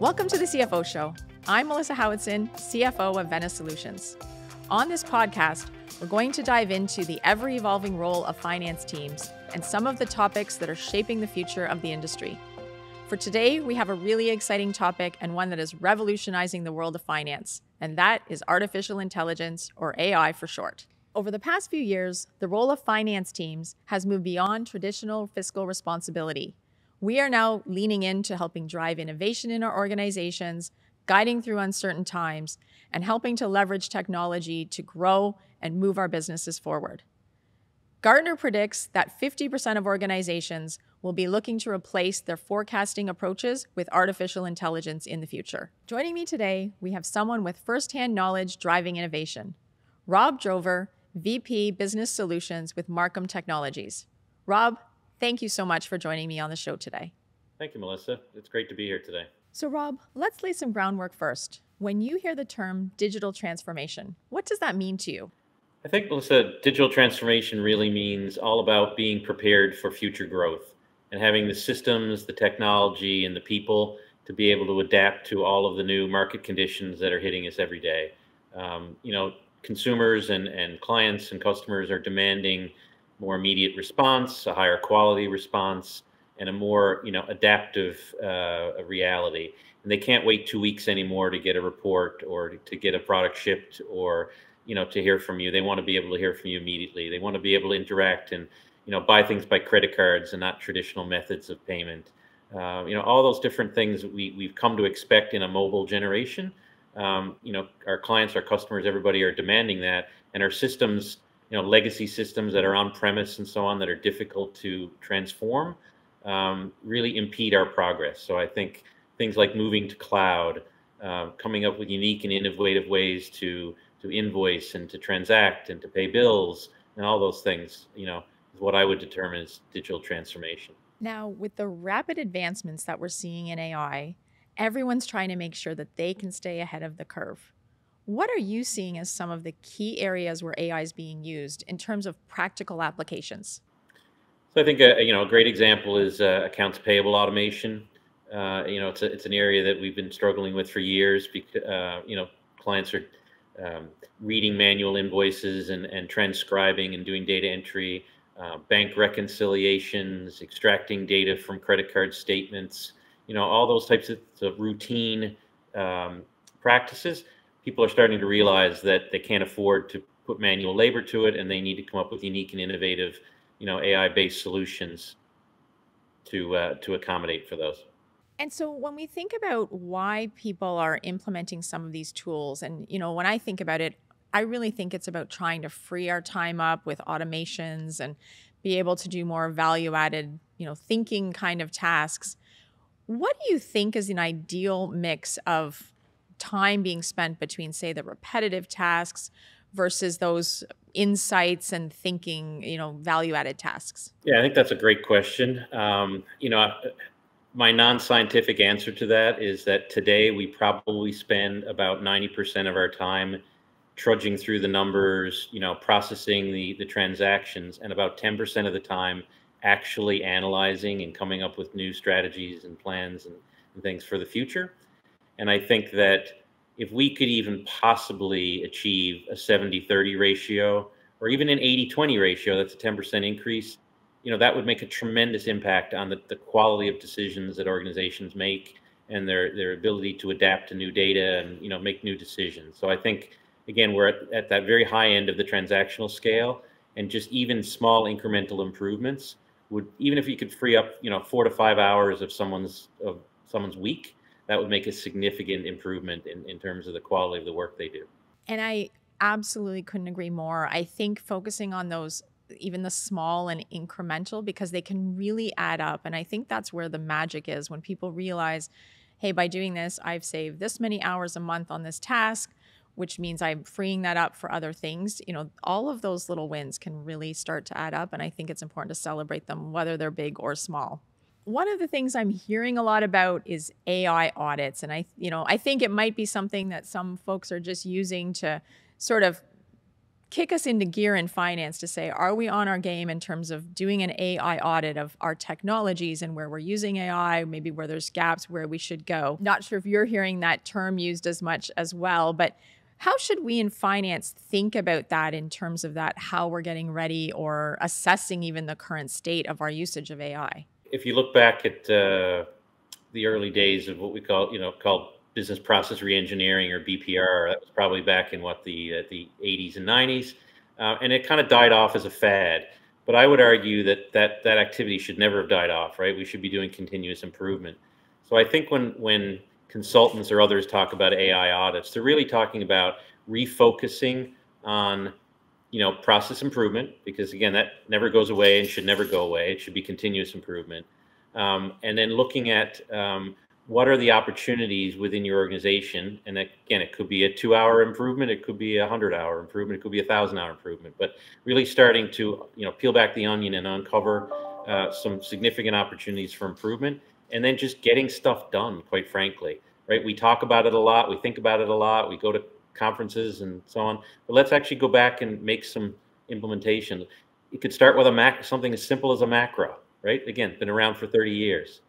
Welcome to the CFO Show. I'm Melissa Howatson, CFO of Venice Solutions. On this podcast, we're going to dive into the ever-evolving role of finance teams and some of the topics that are shaping the future of the industry. For today, we have a really exciting topic and one that is revolutionizing the world of finance, and that is artificial intelligence, or AI for short. Over the past few years, the role of finance teams has moved beyond traditional fiscal responsibility. We are now leaning into helping drive innovation in our organizations, guiding through uncertain times, and helping to leverage technology to grow and move our businesses forward. Gartner predicts that 50% of organizations will be looking to replace their forecasting approaches with artificial intelligence in the future. Joining me today, we have someone with firsthand knowledge driving innovation. Rob Drover, VP Business Solutions with Marcum Technologies. Rob, thank you so much for joining me on the show today. Thank you, Melissa. It's great to be here today. So Rob, let's lay some groundwork first. When you hear the term digital transformation, what does that mean to you? I think, Melissa, digital transformation really means all about being prepared for future growth and having the systems, the technology, and the people to be able to adapt to all of the new market conditions that are hitting us every day. Consumers and clients and customers are demanding more immediate response, a higher quality response, and a more adaptive reality. And they can't wait 2 weeks anymore to get a report or to get a product shipped or to hear from you. They want to be able to hear from you immediately. They want to be able to interact and buy things by credit cards and not traditional methods of payment. All those different things that we've come to expect in a mobile generation. Our clients, our customers, everybody are demanding that, and our systems, legacy systems that are on premise and so on that are difficult to transform, really impede our progress. So I think things like moving to cloud, coming up with unique and innovative ways to invoice and to transact and to pay bills and all those things, is what I would determine as digital transformation. Now, with the rapid advancements that we're seeing in AI, everyone's trying to make sure that they can stay ahead of the curve. What are you seeing as some of the key areas where AI is being used in terms of practical applications? So I think a great example is accounts payable automation. It's an area that we've been struggling with for years because clients are reading manual invoices and transcribing and doing data entry, bank reconciliations, extracting data from credit card statements. All those types of routine practices. People are starting to realize that they can't afford to put manual labor to it, and they need to come up with unique and innovative, AI-based solutions to accommodate for those. And so when we think about why people are implementing some of these tools, and when I think about it, I really think it's about trying to free our time up with automations and be able to do more value-added, thinking kind of tasks. What do you think is an ideal mix of time being spent between, say, the repetitive tasks versus those insights and thinking, value-added tasks? Yeah, I think that's a great question. My non-scientific answer to that is that today we probably spend about 90% of our time trudging through the numbers, processing the transactions, and about 10% of the time actually analyzing and coming up with new strategies and plans and things for the future. And I think that if we could even possibly achieve a 70-30 ratio or even an 80-20 ratio, that's a 10% increase, that would make a tremendous impact on the quality of decisions that organizations make and their ability to adapt to new data and make new decisions. So I think, again, we're at that very high end of the transactional scale, and just even small incremental improvements would, even if you could free up 4 to 5 hours of someone's week, that would make a significant improvement in terms of the quality of the work they do. And I absolutely couldn't agree more. I think focusing on those, even the small and incremental, because they can really add up. And I think that's where the magic is, when people realize, hey, by doing this, I've saved this many hours a month on this task, which means I'm freeing that up for other things. All of those little wins can really start to add up. And I think it's important to celebrate them, whether they're big or small. One of the things I'm hearing a lot about is AI audits. And I think it might be something that some folks are just using to sort of kick us into gear in finance to say, are we on our game in terms of doing an AI audit of our technologies and where we're using AI, maybe where there's gaps, where we should go? Not sure if you're hearing that term used as much as well, but how should we in finance think about that in terms of that, how we're getting ready or assessing even the current state of our usage of AI? If you look back at the early days of what we called business process reengineering, or BPR, that was probably back in the 80s and 90s, and it kind of died off as a fad. But I would argue that activity should never have died off, right? We should be doing continuous improvement. So I think when consultants or others talk about AI audits, they're really talking about refocusing on process improvement, because again, that never goes away and should never go away. It should be continuous improvement. And then looking at what are the opportunities within your organization. And again, it could be a 2-hour improvement, it could be a 100-hour improvement, it could be a 1,000-hour improvement, but really starting to peel back the onion and uncover some significant opportunities for improvement, and then just getting stuff done, quite frankly, right? We talk about it a lot, we think about it a lot, we go to conferences and so on, but let's actually go back and make some implementation. It could start with something as simple as a macro, right? Again, been around for 30 years,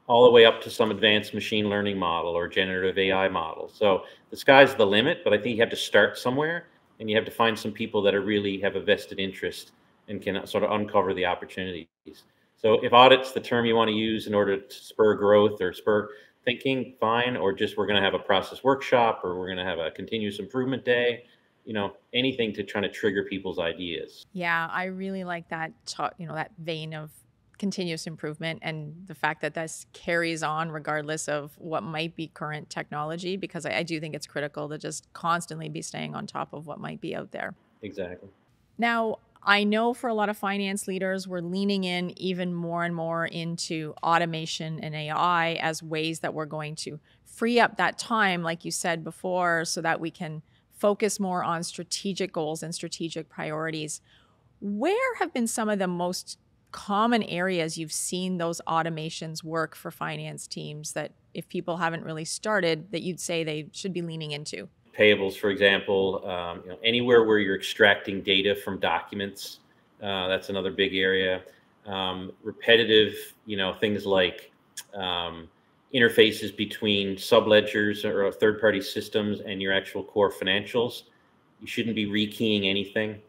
all the way up to some advanced machine learning model or generative AI model. So the sky's the limit, but I think you have to start somewhere, and you have to find some people that really have a vested interest and can sort of uncover the opportunities. So if audit's the term you want to use in order to spur growth or spur thinking, fine, or just we're going to have a process workshop, or we're going to have a continuous improvement day, anything to try to trigger people's ideas. Yeah, I really like that, that vein of continuous improvement, and the fact that this carries on regardless of what might be current technology, because I do think it's critical to just constantly be staying on top of what might be out there. Exactly. Now, I know for a lot of finance leaders, we're leaning in even more and more into automation and AI as ways that we're going to free up that time, like you said before, so that we can focus more on strategic goals and strategic priorities. Where have been some of the most common areas you've seen those automations work for finance teams that, if people haven't really started, that you'd say they should be leaning into? Payables, for example, anywhere where you're extracting data from documents, that's another big area. Repetitive, things like interfaces between subledgers or third-party systems and your actual core financials. You shouldn't be rekeying anything,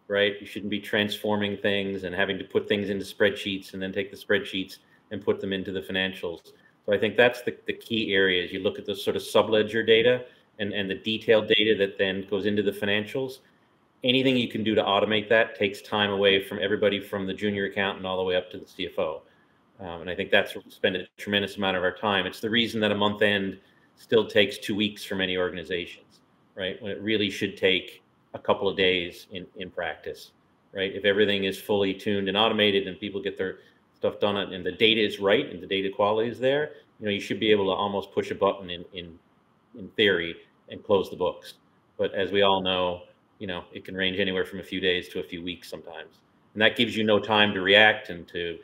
right? You shouldn't be transforming things and having to put things into spreadsheets and then take the spreadsheets and put them into the financials. So I think that's the key areas. You look at the sort of subledger data and the detailed data that then goes into the financials. Anything you can do to automate that takes time away from everybody from the junior accountant all the way up to the CFO. And I think that's where we spend a tremendous amount of our time. It's the reason that a month end still takes 2 weeks for many organizations, right? When it really should take a couple of days in practice, right? If everything is fully tuned and automated and people get their stuff done and the data is right and the data quality is there, you should be able to almost push a button in theory and close the books. But as we all know, it can range anywhere from a few days to a few weeks sometimes. And that gives you no time to react and to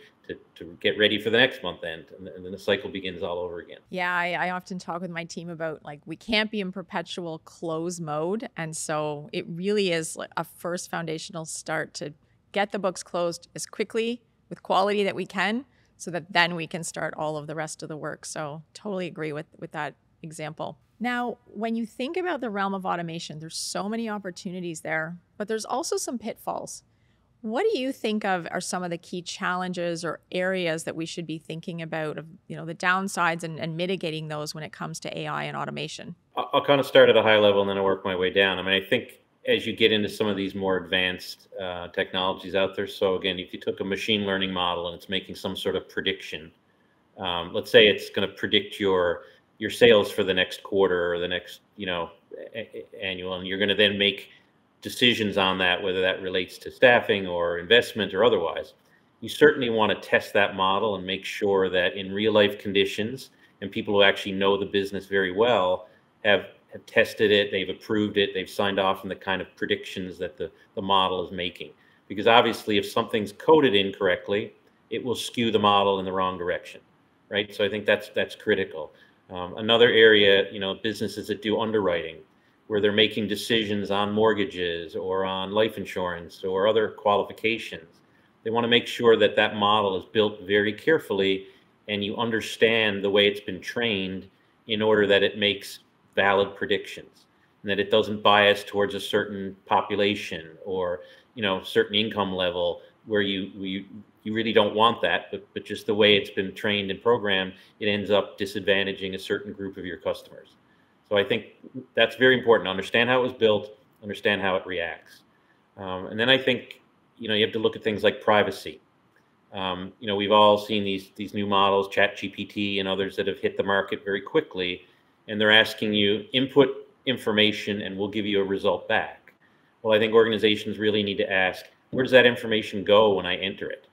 get ready for the next month end. And then the cycle begins all over again. Yeah, I often talk with my team about, we can't be in perpetual close mode. And so it really is a first foundational start to get the books closed as quickly with quality that we can, so that then we can start all of the rest of the work. So totally agree with that example. Now, when you think about the realm of automation, there's so many opportunities there, but there's also some pitfalls. What do you think are some of the key challenges or areas that we should be thinking about of, the downsides and mitigating those when it comes to AI and automation? I'll kind of start at a high level and then I'll work my way down. I mean, I think as you get into some of these more advanced technologies out there, so again, if you took a machine learning model and it's making some sort of prediction, let's say it's going to predict your sales for the next quarter or the next, annual, and you're going to then make decisions on that, whether that relates to staffing or investment or otherwise. You certainly want to test that model and make sure that in real life conditions, and people who actually know the business very well have tested it, they've approved it, they've signed off on the kind of predictions that the model is making. Because obviously if something's coded incorrectly, it will skew the model in the wrong direction, right? So I think that's critical. Another area, businesses that do underwriting, where they're making decisions on mortgages or on life insurance or other qualifications. They want to make sure that that model is built very carefully and you understand the way it's been trained in order that it makes valid predictions and that it doesn't bias towards a certain population or certain income level where you really don't want that, but just the way it's been trained and programmed, it ends up disadvantaging a certain group of your customers. So I think that's very important. Understand how it was built, understand how it reacts. And then I think, you have to look at things like privacy. We've all seen these new models, ChatGPT and others that have hit the market very quickly, and they're asking you input information and we'll give you a result back. Well, I think organizations really need to ask, where does that information go when I enter it?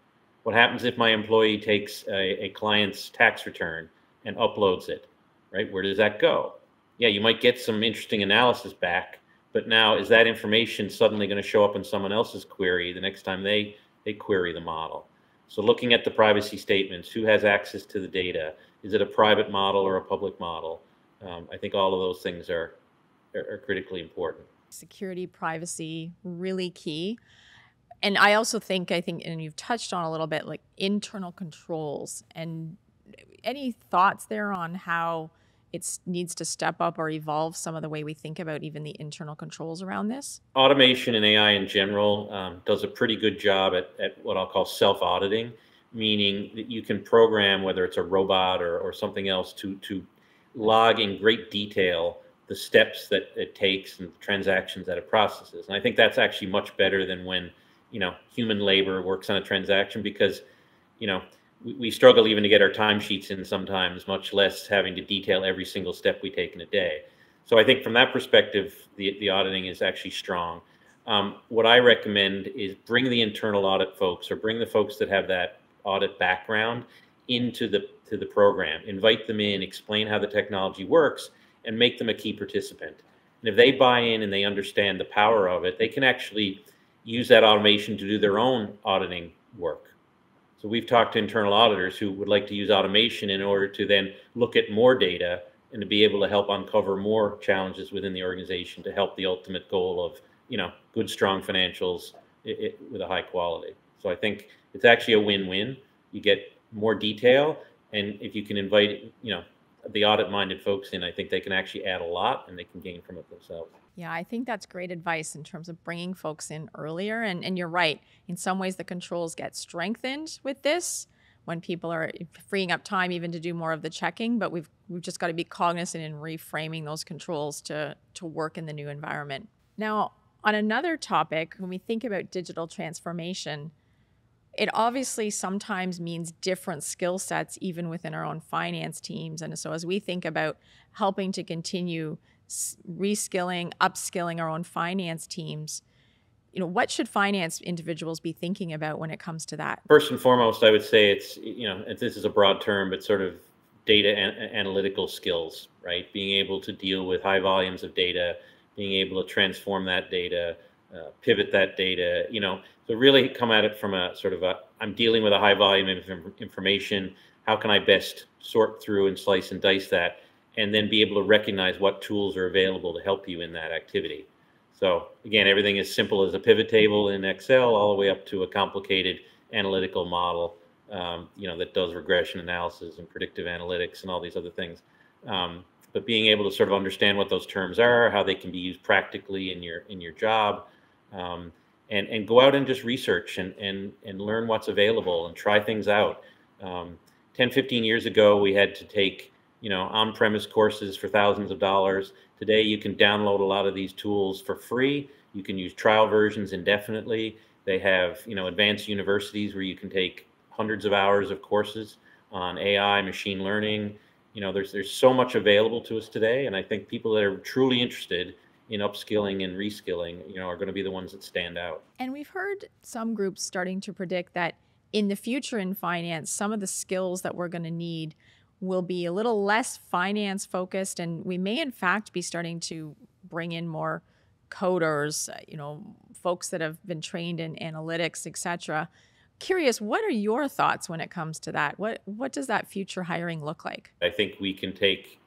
What happens if my employee takes a client's tax return and uploads it, right? Where does that go? Yeah, you might get some interesting analysis back, but now is that information suddenly going to show up in someone else's query the next time they query the model? So looking at the privacy statements, who has access to the data? Is it a private model or a public model? I think all of those things are critically important. Security, privacy, really key. And I think, and you've touched on a little bit, like internal controls. And any thoughts there on how it needs to step up or evolve some of the way we think about even the internal controls around this? Automation and AI in general does a pretty good job at what I'll call self-auditing, meaning that you can program, whether it's a robot or something else, to log in great detail the steps that it takes and the transactions that it processes. And I think that's actually much better than when human labor works on a transaction, because we struggle even to get our timesheets in sometimes, much less having to detail every single step we take in a day. So I think from that perspective, the auditing is actually strong. What I recommend is bring the internal audit folks or bring the folks that have that audit background into the program. Invite them in, explain how the technology works, and make them a key participant. And if they buy in and they understand the power of it, they can actually use that automation to do their own auditing work. So we've talked to internal auditors who would like to use automation in order to then look at more data and to be able to help uncover more challenges within the organization to help the ultimate goal of, good, strong financials with a high quality. So I think it's actually a win-win. You get more detail, and if you can invite, the audit-minded folks in, I think they can actually add a lot and they can gain from it themselves. Yeah, I think that's great advice in terms of bringing folks in earlier. And you're right. In some ways, the controls get strengthened with this when people are freeing up time even to do more of the checking. But we've just got to be cognizant in reframing those controls to work in the new environment. Now, on another topic, when we think about digital transformation, it obviously sometimes means different skill sets even within our own finance teams. And so as we think about helping to continue reskilling, upskilling our own finance teams, what should finance individuals be thinking about when it comes to that? First and foremost, I would say it's, this is a broad term, but sort of data analytical skills, right? Being able to deal with high volumes of data, being able to transform that data, pivot that data, so really come at it from a sort of I'm dealing with a high volume of information. How can I best sort through and slice and dice that? And then be able to recognize what tools are available to help you in that activity. So again, everything as simple as a pivot table in Excel all the way up to a complicated analytical model, that does regression analysis and predictive analytics and all these other things. But being able to sort of understand what those terms are, how they can be used practically in your job, and go out and just research and learn what's available and try things out. 10, 15 years ago, we had to take on-premise courses for thousands of dollars. Today, you can download a lot of these tools for free. You can use trial versions indefinitely. They have, advanced universities where you can take hundreds of hours of courses on AI, machine learning. There's so much available to us today. And I think people that are truly interested in upskilling and reskilling, are going to be the ones that stand out. And we've heard some groups starting to predict that in the future in finance, some of the skills that we're going to need will be a little less finance focused, and we may in fact be starting to bring in more coders, folks that have been trained in analytics, etc. Curious, what are your thoughts when it comes to that? What does that future hiring look like? I think we can take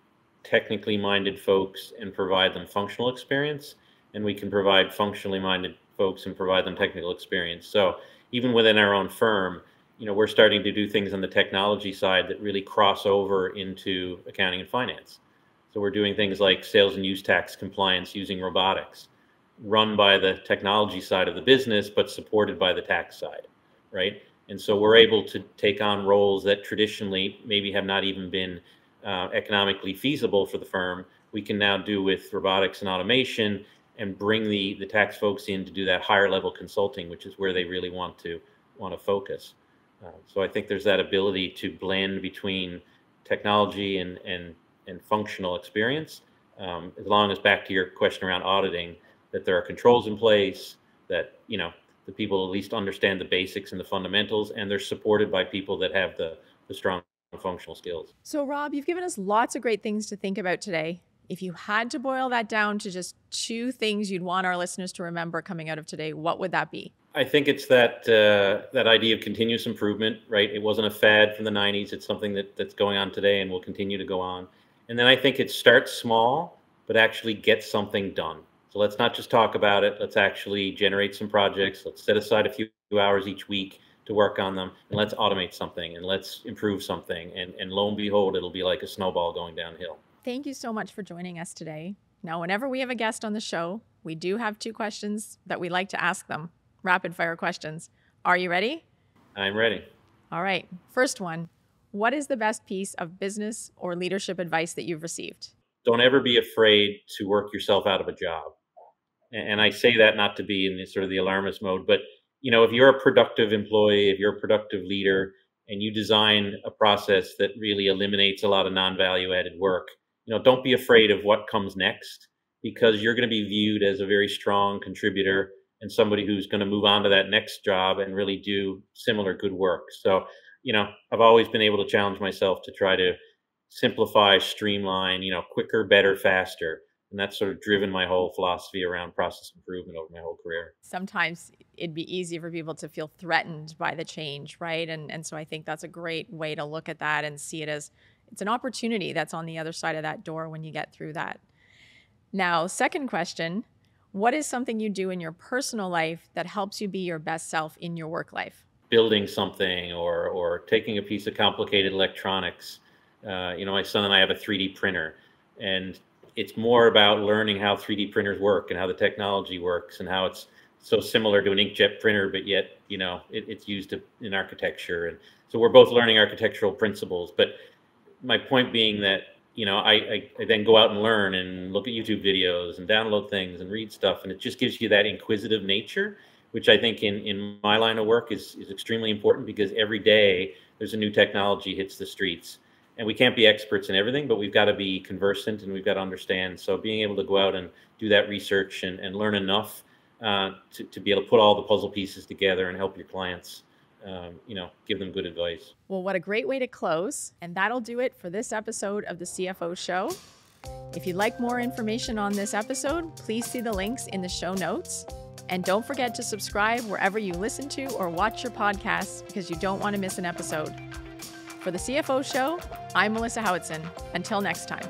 technically minded folks and provide them functional experience, and we can provide functionally minded folks and provide them technical experience. So even within our own firm, we're starting to do things on the technology side that really cross over into accounting and finance. So we're doing things like sales and use tax compliance using robotics, run by the technology side of the business, but supported by the tax side, right? And so we're able to take on roles that traditionally maybe have not even been economically feasible for the firm. We can now do with robotics and automation and bring the tax folks in to do that higher level consulting, which is where they really want to focus. So I think there's that ability to blend between technology and functional experience, as long as, back to your question around auditing, that there are controls in place, that the people at least understand the basics and the fundamentals, and they're supported by people that have the strong functional skills. So Rob, you've given us lots of great things to think about today. If you had to boil that down to just 2 things you'd want our listeners to remember coming out of today, what would that be? I think it's that idea of continuous improvement, right? It wasn't a fad from the 90s. It's something that's going on today and will continue to go on. And then I think it starts small, but actually gets something done. So let's not just talk about it. Let's actually generate some projects. Let's set aside a few hours each week to work on them, and let's automate something, and let's improve something. And lo and behold, it'll be like a snowball going downhill. Thank you so much for joining us today. Now, whenever we have a guest on the show, we do have 2 questions that we like to ask them. Rapid fire questions. Are you ready? I'm ready. All right. First one. What is the best piece of business or leadership advice that you've received? Don't ever be afraid to work yourself out of a job. And I say that not to be in this sort of the alarmist mode, but if you're a productive employee, if you're a productive leader, and you design a process that really eliminates a lot of non-value added work, don't be afraid of what comes next, because you're going to be viewed as a very strong contributor and somebody who's going to move on to that next job and really do similar good work. So, I've always been able to challenge myself to try to simplify, streamline, quicker, better, faster. And that's sort of driven my whole philosophy around process improvement over my whole career. Sometimes it'd be easy for people to feel threatened by the change, right? And so I think that's a great way to look at that and see it as it's an opportunity that's on the other side of that door when you get through that. Now, second question, what is something you do in your personal life that helps you be your best self in your work life? Building something or taking a piece of complicated electronics. My son and I have a 3D printer, and it's more about learning how 3D printers work and how the technology works and how it's so similar to an inkjet printer, but yet, it's used in architecture. And so we're both learning architectural principles. But my point being that, I then go out and learn and look at YouTube videos and download things and read stuff. And it just gives you that inquisitive nature, which I think in my line of work is extremely important, because every day there's a new technology hits the streets. And we can't be experts in everything, but we've got to be conversant and we've got to understand. So being able to go out and do that research and learn enough to be able to put all the puzzle pieces together and help your clients, give them good advice. Well, what a great way to close. And that'll do it for this episode of the CFO Show. If you'd like more information on this episode, please see the links in the show notes. And don't forget to subscribe wherever you listen to or watch your podcasts, because you don't want to miss an episode. For the CFO Show, I'm Melissa Howatson. Until next time.